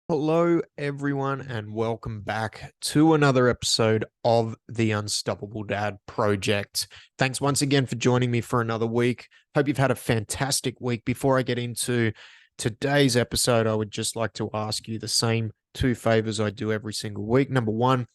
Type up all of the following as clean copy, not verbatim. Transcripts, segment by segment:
Hello, everyone, and welcome back to another episode of the Unstoppable Dad Project. Thanks once again for joining me for another week. Hope you've had a fantastic week. Before I get into today's episode, I would just like to ask you the same two favors I do every single week. Number one,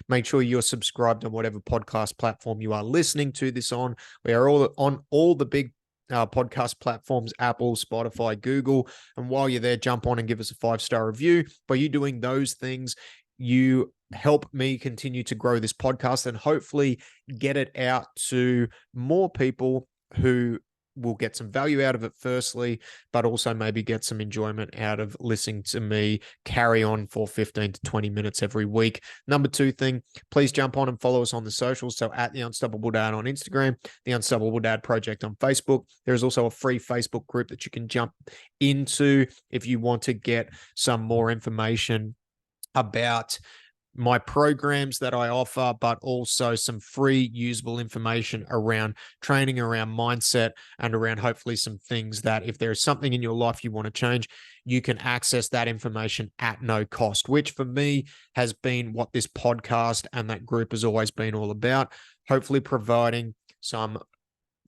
make sure you're subscribed on whatever podcast platform you are listening to this on. We are all on all the big podcast platforms: Apple, Spotify, Google. And while you're there, jump on and give us a 5-star review. By you doing those things, you help me continue to grow this podcast and hopefully get it out to more people who will get some value out of it, firstly, but also maybe get some enjoyment out of listening to me carry on for 15 to 20 minutes every week. Number two thing, please jump on and follow us on the socials. So at The Unstoppable Dad on Instagram, The Unstoppable Dad Project on Facebook. There is also a free Facebook group that you can jump into if you want to get some more information about my programs that I offer, but also some free usable information around training, around mindset, and around hopefully some things that if there is something in your life you want to change, you can access that information at no cost, which for me has been what this podcast and that group has always been all about. Hopefully providing some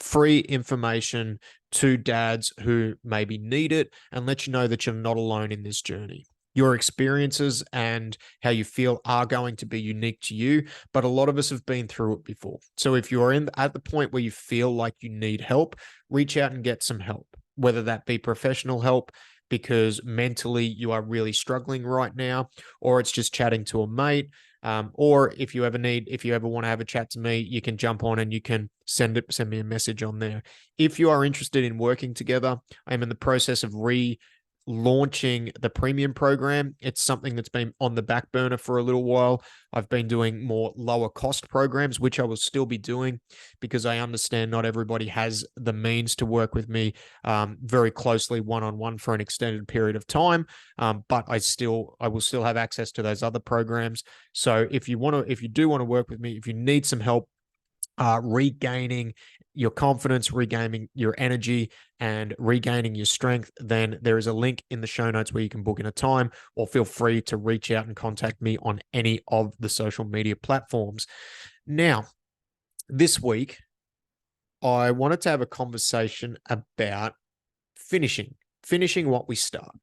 free information to dads who maybe need it and let you know that you're not alone in this journey. Your experiences and how you feel are going to be unique to you, but a lot of us have been through it before. So if you're at the point where you feel like you need help, reach out and get some help, whether that be professional help because mentally you are really struggling right now, or it's just chatting to a mate. Or if you ever want to have a chat to me, you can jump on and you can send me a message on there. If you are interested in working together, I'm in the process of launching the premium program. It's something that's been on the back burner for a little while. I've been doing more lower cost programs, which I will still be doing because I understand not everybody has the means to work with me very closely one-on-one for an extended period of time. But I will still have access to those other programs. So if you do want to work with me, if you need some help regaining your confidence, regaining your energy, and regaining your strength, then there is a link in the show notes where you can book in a time, or feel free to reach out and contact me on any of the social media platforms. Now, this week, I wanted to have a conversation about finishing what we start,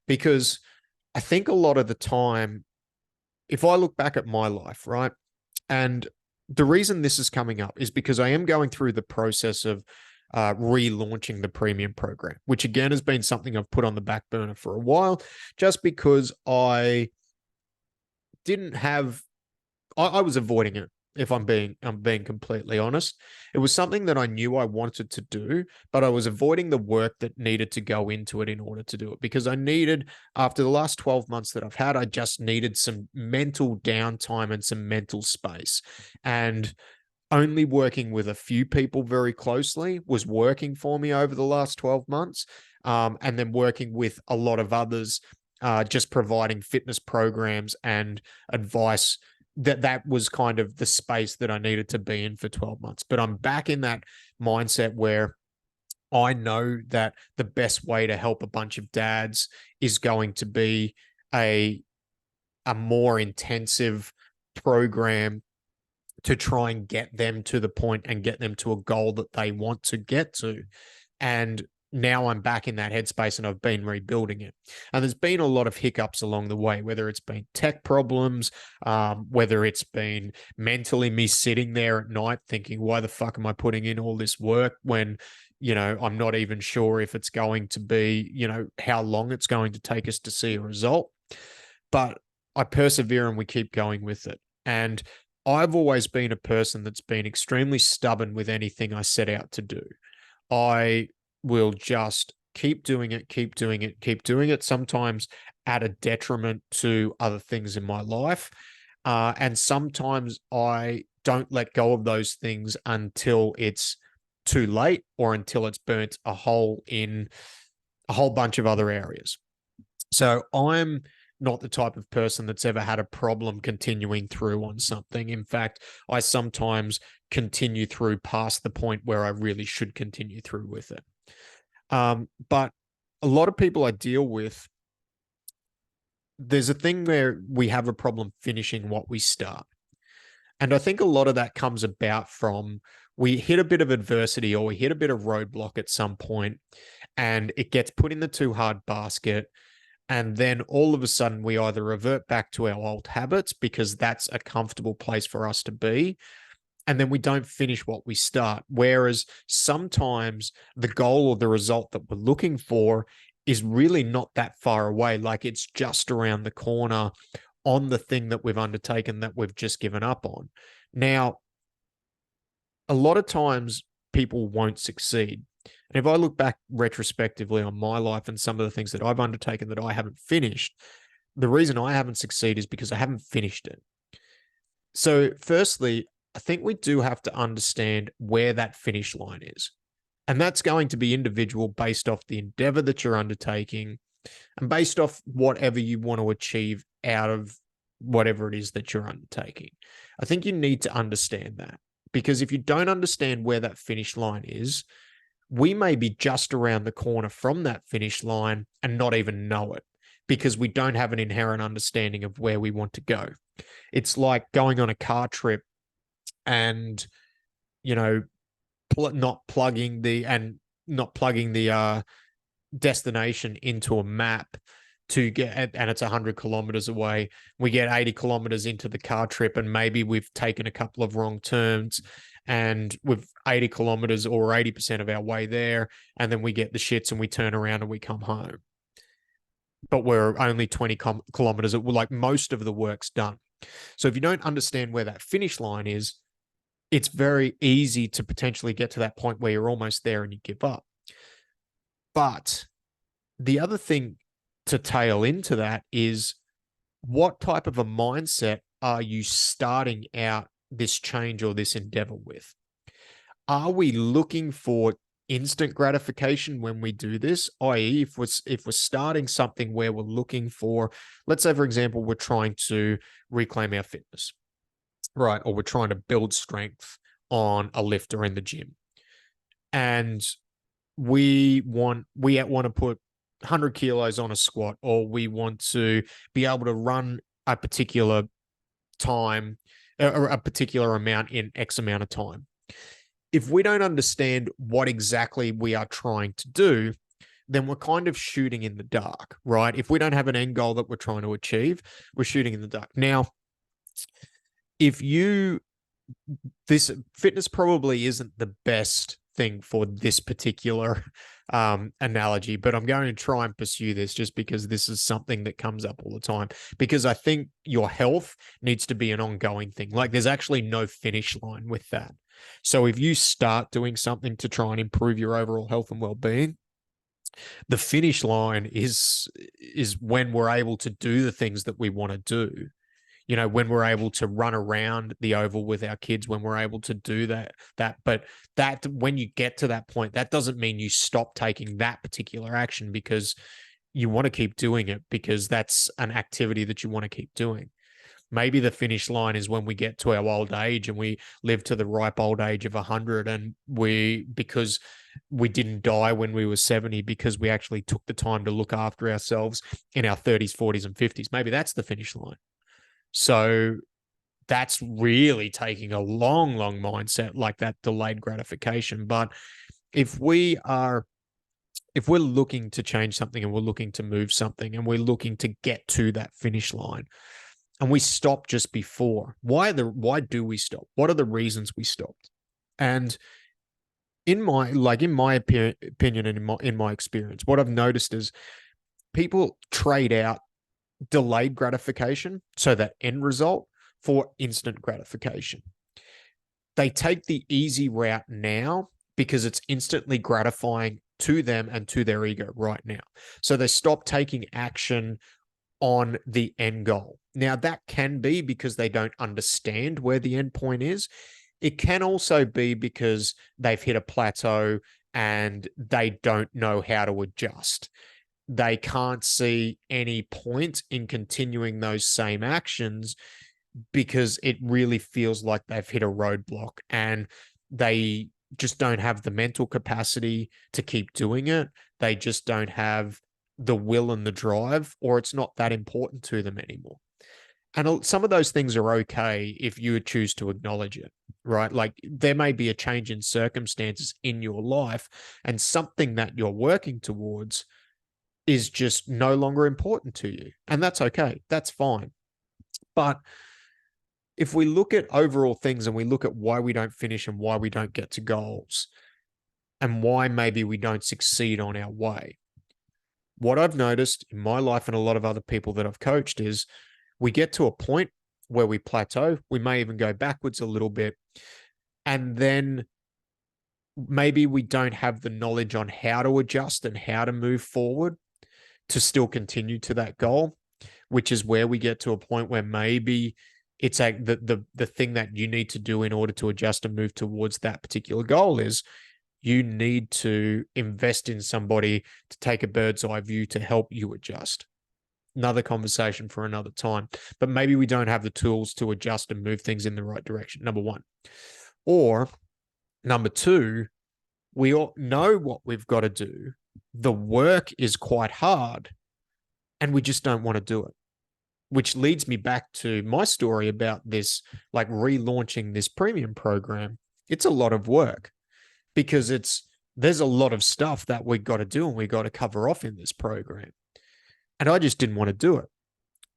because I think a lot of the time, if I look back at my life, right, and the reason this is coming up is because I am going through the process of relaunching the premium program, which again has been something I've put on the back burner for a while, just because I was avoiding it. If I'm being completely honest, it was something that I knew I wanted to do, but I was avoiding the work that needed to go into it in order to do it, because after the last 12 months that I've had, I just needed some mental downtime and some mental space. And only working with a few people very closely was working for me over the last 12 months. And then working with a lot of others, just providing fitness programs and advice, that was kind of the space that I needed to be in for 12 months. But I'm back in that mindset where I know that the best way to help a bunch of dads is going to be a more intensive program to try and get them to the point and get them to a goal that they want to get to. And now I'm back in that headspace and I've been rebuilding it. And there's been a lot of hiccups along the way, whether it's been tech problems, whether it's been mentally me sitting there at night thinking, why the fuck am I putting in all this work when, I'm not even sure if it's going to be, how long it's going to take us to see a result. But I persevere and we keep going with it. And I've always been a person that's been extremely stubborn with anything I set out to do. I will just keep doing it, keep doing it, keep doing it, sometimes at a detriment to other things in my life. And sometimes I don't let go of those things until it's too late, or until it's burnt a hole in a whole bunch of other areas. So I'm not the type of person that's ever had a problem continuing through on something. In fact, I sometimes continue through past the point where I really should continue through with it. But a lot of people I deal with, there's a thing where we have a problem finishing what we start. And I think a lot of that comes about from we hit a bit of adversity or we hit a bit of roadblock at some point and it gets put in the too hard basket. And then all of a sudden we either revert back to our old habits because that's a comfortable place for us to be. And then we don't finish what we start. Whereas sometimes the goal or the result that we're looking for is really not that far away. Like it's just around the corner on the thing that we've undertaken that we've just given up on. Now, a lot of times people won't succeed. And if I look back retrospectively on my life and some of the things that I've undertaken that I haven't finished, the reason I haven't succeeded is because I haven't finished it. So, firstly, I think we do have to understand where that finish line is. And that's going to be individual based off the endeavor that you're undertaking and based off whatever you want to achieve out of whatever it is that you're undertaking. I think you need to understand that because if you don't understand where that finish line is, we may be just around the corner from that finish line and not even know it because we don't have an inherent understanding of where we want to go. It's like going on a car trip and, you know, not plugging the destination into a map to get, and it's 100 kilometers away. We get 80 kilometers into the car trip and maybe we've taken a couple of wrong turns and we've 80 kilometers or 80% of our way there. And then we get the shits and we turn around and we come home. But we're only 20 kilometers. Like most of the work's done. So if you don't understand where that finish line is, it's very easy to potentially get to that point where you're almost there and you give up. But the other thing to tail into that is what type of a mindset are you starting out this change or this endeavor with? Are we looking for instant gratification when we do this? I.e., if we're starting something where we're looking for, let's say, for example, we're trying to reclaim our fitness, right? Or we're trying to build strength on a lift or in the gym. And we want to put 100 kilos on a squat, or we want to be able to run a particular time or a particular amount in X amount of time. If we don't understand what exactly we are trying to do, then we're kind of shooting in the dark, right? If we don't have an end goal that we're trying to achieve, we're shooting in the dark. Now, this fitness probably isn't the best thing for this particular analogy, but I'm going to try and pursue this just because this is something that comes up all the time, because I think your health needs to be an ongoing thing. Like there's actually no finish line with that. So if you start doing something to try and improve your overall health and well-being, the finish line is when we're able to do the things that we want to do. You know, when we're able to run around the oval with our kids, when we're able to do but that when you get to that point, that doesn't mean you stop taking that particular action because you want to keep doing it because that's an activity that you want to keep doing. Maybe the finish line is when we get to our old age and we live to the ripe old age of 100 and because we didn't die when we were 70 because we actually took the time to look after ourselves in our 30s, 40s and 50s. Maybe that's the finish line. So that's really taking a long, long mindset, like that delayed gratification. But if we're looking to change something and we're looking to move something and we're looking to get to that finish line and we stop just before, why do we stop? What are the reasons we stopped? And in my opinion and in my experience, what I've noticed is people trade out delayed gratification, so that end result, for instant gratification. They take the easy route now because it's instantly gratifying to them and to their ego right now. So they stop taking action on the end goal. Now, that can be because they don't understand where the end point is. It can also be because they've hit a plateau and they don't know how to adjust. They can't see any point in continuing those same actions because it really feels like they've hit a roadblock and they just don't have the mental capacity to keep doing it. They just don't have the will and the drive, or it's not that important to them anymore. And some of those things are okay if you choose to acknowledge it, right? Like there may be a change in circumstances in your life, and something that you're working towards is just no longer important to you. And that's okay. That's fine. But if we look at overall things and we look at why we don't finish and why we don't get to goals and why maybe we don't succeed on our way, what I've noticed in my life and a lot of other people that I've coached is we get to a point where we plateau. We may even go backwards a little bit. And then maybe we don't have the knowledge on how to adjust and how to move forward to still continue to that goal, which is where we get to a point where maybe it's like the thing that you need to do in order to adjust and move towards that particular goal is you need to invest in somebody to take a bird's eye view to help you adjust. Another conversation for another time. But maybe we don't have the tools to adjust and move things in the right direction, number one. Or number two, we all know what we've got to do. The work is quite hard and we just don't want to do it. Which leads me back to my story about this, like relaunching this premium program. It's a lot of work because there's a lot of stuff that we got to do and we got to cover off in this program. And I just didn't want to do it.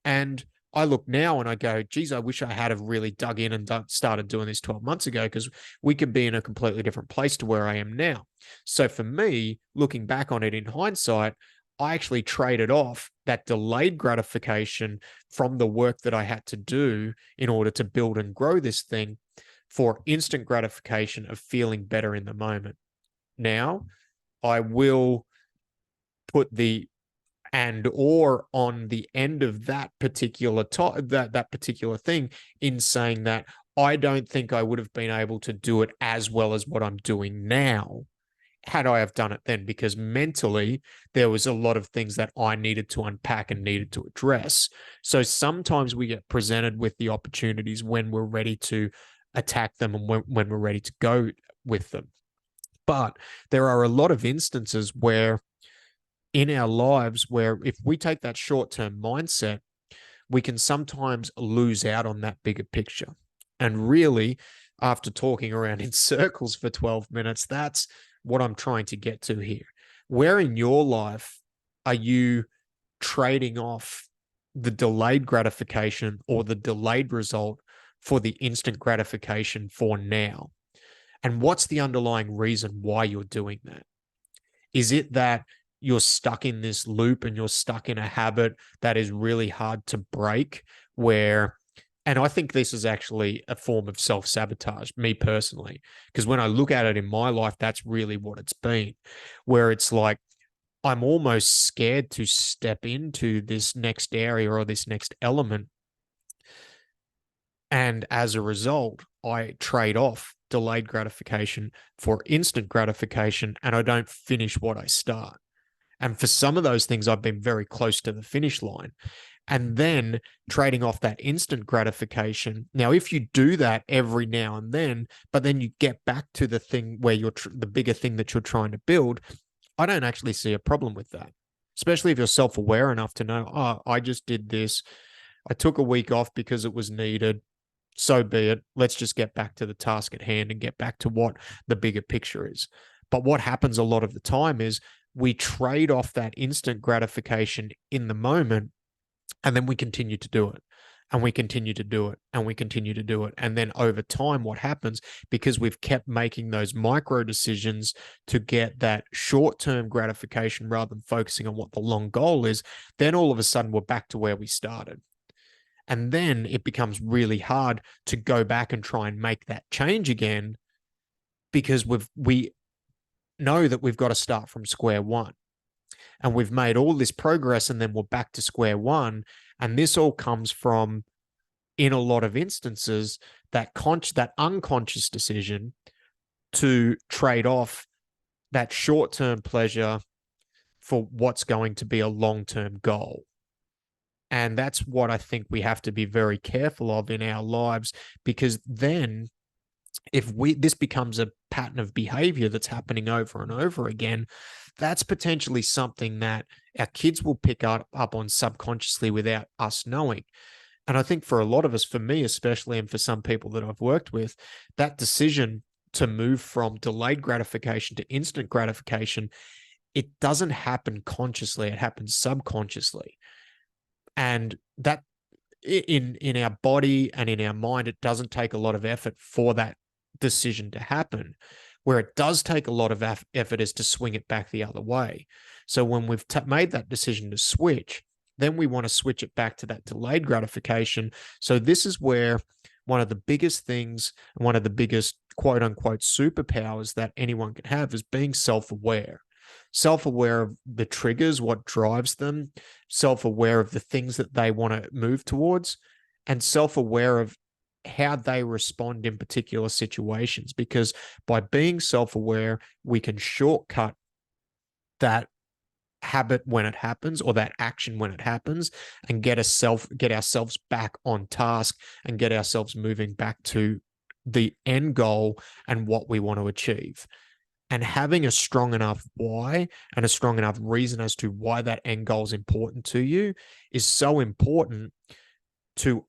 And I look now and I go, geez, I wish I had have really dug in and started doing this 12 months ago, because we could be in a completely different place to where I am now. So for me, looking back on it in hindsight, I actually traded off that delayed gratification from the work that I had to do in order to build and grow this thing for instant gratification of feeling better in the moment. Now, I will put the and or on the end of that particular that particular thing in saying that I don't think I would have been able to do it as well as what I'm doing now had I have done it then, because mentally there was a lot of things that I needed to unpack and needed to address. So sometimes we get presented with the opportunities when we're ready to attack them and when we're ready to go with them. But there are a lot of instances where in our lives where if we take that short-term mindset, we can sometimes lose out on that bigger picture. And really, after talking around in circles for 12 minutes, that's what I'm trying to get to here. Where in your life are you trading off the delayed gratification or the delayed result for the instant gratification for now? And what's the underlying reason why you're doing that? Is it that you're stuck in this loop and you're stuck in a habit that is really hard to break and I think this is actually a form of self-sabotage, me personally, because when I look at it in my life, that's really what it's been, where it's like, I'm almost scared to step into this next area or this next element. And as a result, I trade off delayed gratification for instant gratification, and I don't finish what I start. And for some of those things, I've been very close to the finish line. And then trading off that instant gratification. Now, if you do that every now and then, but then you get back to the thing where you're the bigger thing that you're trying to build, I don't actually see a problem with that, especially if you're self-aware enough to know, oh, I just did this. I took a week off because it was needed. So be it. Let's just get back to the task at hand and get back to what the bigger picture is. But what happens a lot of the time is we trade off that instant gratification in the moment, and then we continue to do it, and we continue to do it, and we continue to do it. And then over time, what happens, because we've kept making those micro decisions to get that short-term gratification rather than focusing on what the long goal is, then all of a sudden we're back to where we started. And then it becomes really hard to go back and try and make that change again, because we know that we've got to start from square one. And we've made all this progress and then we're back to square one. And this all comes from, in a lot of instances, that unconscious decision to trade off that short-term pleasure for what's going to be a long-term goal. And that's what I think we have to be very careful of in our lives, because then if this becomes a pattern of behavior that's happening over and over again, that's potentially something that our kids will pick up on subconsciously without us knowing. And I think for a lot of us, for me especially, and for some people that I've worked with, that decision to move from delayed gratification to instant gratification, it doesn't happen consciously, it happens subconsciously. And that in our body and in our mind, it doesn't take a lot of effort for that decision to happen. Where it does take a lot of effort is to swing it back the other way. So when we've made that decision to switch, then we want to switch it back to that delayed gratification. So this is where one of the biggest things, one of the biggest quote unquote superpowers that anyone can have is being self-aware. Self-aware of the triggers, what drives them, self-aware of the things that they want to move towards, and self-aware of how they respond in particular situations. Because by being self-aware, we can shortcut that habit when it happens, or that action when it happens, and get ourselves back on task and get ourselves moving back to the end goal and what we want to achieve. And having a strong enough why and a strong enough reason as to why that end goal is important to you is so important to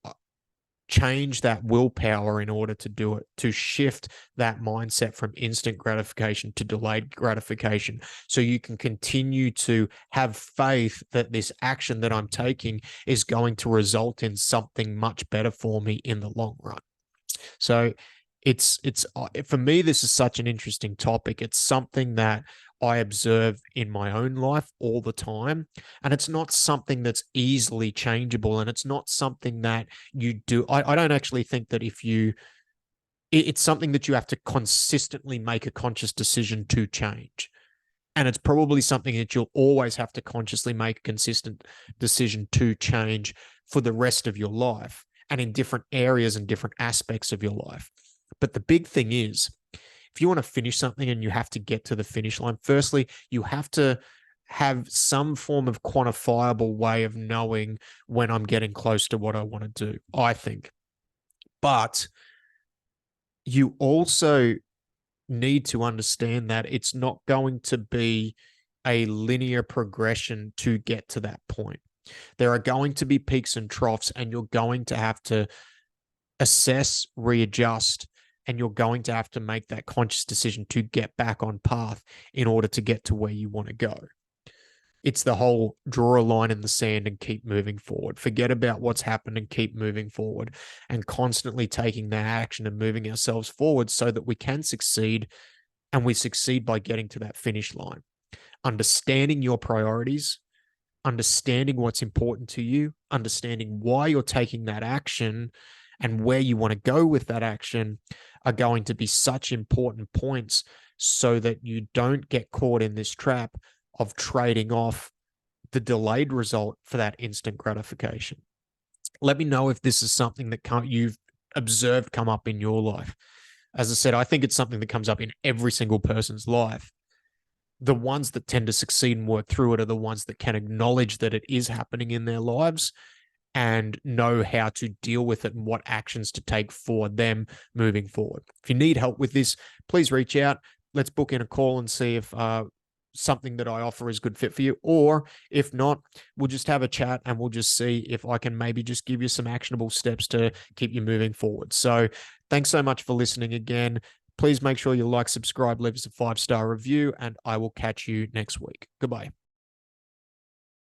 change that willpower in order to do it, to shift that mindset from instant gratification to delayed gratification. So you can continue to have faith that this action that I'm taking is going to result in something much better for me in the long run. So it's for me, this is such an interesting topic. It's something that I observe in my own life all the time, and it's not something that's easily changeable, and it's not something that you do. I don't actually think that it's something that you have to consistently make a conscious decision to change. And it's probably something that you'll always have to consciously make a consistent decision to change for the rest of your life, and in different areas and different aspects of your life. But the big thing is, if you want to finish something and you have to get to the finish line, firstly, you have to have some form of quantifiable way of knowing when I'm getting close to what I want to do, I think. But you also need to understand that it's not going to be a linear progression to get to that point. There are going to be peaks and troughs, and you're going to have to assess, readjust, and you're going to have to make that conscious decision to get back on path in order to get to where you want to go. It's the whole draw a line in the sand and keep moving forward. Forget about what's happened and keep moving forward, and constantly taking that action and moving ourselves forward so that we can succeed, and we succeed by getting to that finish line. Understanding your priorities, understanding what's important to you, understanding why you're taking that action and where you want to go with that action are going to be such important points, so that you don't get caught in this trap of trading off the delayed result for that instant gratification. Let me know if this is something that you've observed come up in your life. As I said, I think it's something that comes up in every single person's life. The ones that tend to succeed and work through it are the ones that can acknowledge that it is happening in their lives and know how to deal with it and what actions to take for them moving forward. If you need help with this, please reach out. Let's book in a call and see if something that I offer is a good fit for you. Or if not, we'll just have a chat and we'll just see if I can maybe just give you some actionable steps to keep you moving forward. So thanks so much for listening again. Please make sure you like, subscribe, leave us a 5-star review, and I will catch you next week. Goodbye.